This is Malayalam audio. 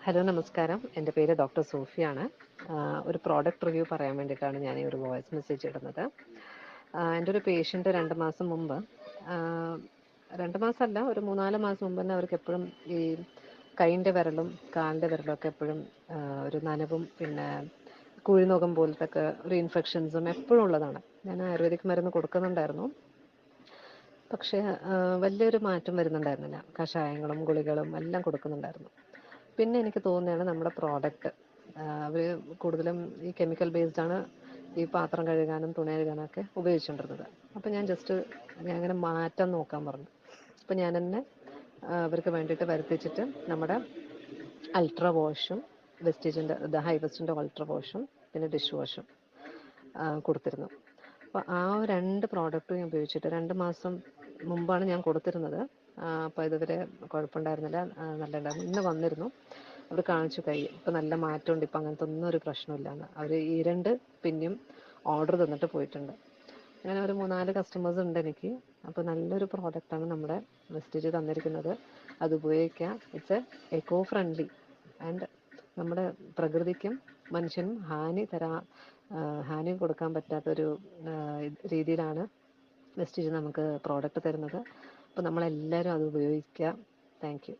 ഹലോ നമസ്കാരം. എൻ്റെ പേര് ഡോക്ടർ സോഫിയാണ്. ഒരു പ്രോഡക്റ്റ് റിവ്യൂ പറയാൻ വേണ്ടിയിട്ടാണ് ഞാൻ ഈ ഒരു വോയിസ് മെസ്സേജ് ഇടുന്നത്. എൻ്റെ ഒരു പേഷ്യൻ്റ് 2 മാസം മുമ്പ്, 2 മാസമല്ല, ഒരു 3-4 മാസം മുമ്പ് തന്നെ അവർക്ക് എപ്പോഴും ഈ കൈയിൻ്റെ വിരലും കാലിൻ്റെ വിരലും ഒക്കെ എപ്പോഴും ഒരു നനവും പിന്നെ കുഴിനഖം പോലത്തെ ഒക്കെ ഒരു ഇൻഫെക്ഷൻസും എപ്പോഴും ഉള്ളതാണ്. ഞാൻ ആയുർവേദിക് മരുന്ന് കൊടുക്കുന്നുണ്ടായിരുന്നു. പക്ഷേ വലിയൊരു മാറ്റം വരുന്നുണ്ടായിരുന്നില്ല. കഷായങ്ങളും ഗുളികളും എല്ലാം കൊടുക്കുന്നുണ്ടായിരുന്നു. പിന്നെ എനിക്ക് തോന്നുകയാണ് നമ്മുടെ പ്രോഡക്റ്റ് അവർ കൂടുതലും ഈ കെമിക്കൽ ബേസ്ഡാണ് ഈ പാത്രം കഴുകാനും തുണി കഴുകാനൊക്കെ ഉപയോഗിച്ചുകൊണ്ടിരുന്നത്. അപ്പോൾ ഞാൻ ഇങ്ങനെ മാറ്റം നോക്കാൻ പറഞ്ഞു. അപ്പോൾ ഞാൻ തന്നെ അവർക്ക് വേണ്ടിയിട്ട് വരുത്തിച്ചിട്ട് നമ്മുടെ അൾട്രാ വാഷും വെസ്റ്റീജിൻ്റെ ഹൈ വെസ്റ്റിൻ്റെ അൾട്രാ വാഷും പിന്നെ ഡിഷ് വാഷും കൊടുത്തിരുന്നു. അപ്പോൾ ആ 2 പ്രോഡക്റ്റും ഞാൻ ഉപയോഗിച്ചിട്ട് 2 മാസം മുമ്പാണ് ഞാൻ കൊടുത്തിരുന്നത്. അപ്പോൾ ഇതുവരെ കുഴപ്പമുണ്ടായിരുന്നില്ല, നല്ല ഉണ്ടായിരുന്നു. ഇന്ന് വന്നിരുന്നു, അവർ കാണിച്ചു കൈ. ഇപ്പോൾ നല്ല മാറ്റമുണ്ട്, ഇപ്പം അങ്ങനത്തെ ഒന്നും ഒരു പ്രശ്നമില്ലാന്ന് അവർ ഈ 2 പിന്നെയും ഓർഡർ തന്നിട്ട് പോയിട്ടുണ്ട്. അങ്ങനെ ഒരു 3-4 കസ്റ്റമേഴ്സ് ഉണ്ട് എനിക്ക്. അപ്പോൾ നല്ലൊരു പ്രോഡക്റ്റാണ് നമ്മുടെ വെസ്റ്റേജ് തന്നിരിക്കുന്നത്. അത് ഉപയോഗിക്കുക. ഇറ്റ്സ് എക്കോ ഫ്രണ്ട്ലി ആൻഡ് നമ്മുടെ പ്രകൃതിക്കും മനുഷ്യനും ഹാനി കൊടുക്കാൻ പറ്റാത്തൊരു രീതിയിലാണ് വെസ്റ്റേജ് നമുക്ക് പ്രോഡക്റ്റ് തരുന്നത്. അപ്പോൾ നമ്മളെല്ലാവരും അത് ഉപയോഗിക്കുക. Thank you.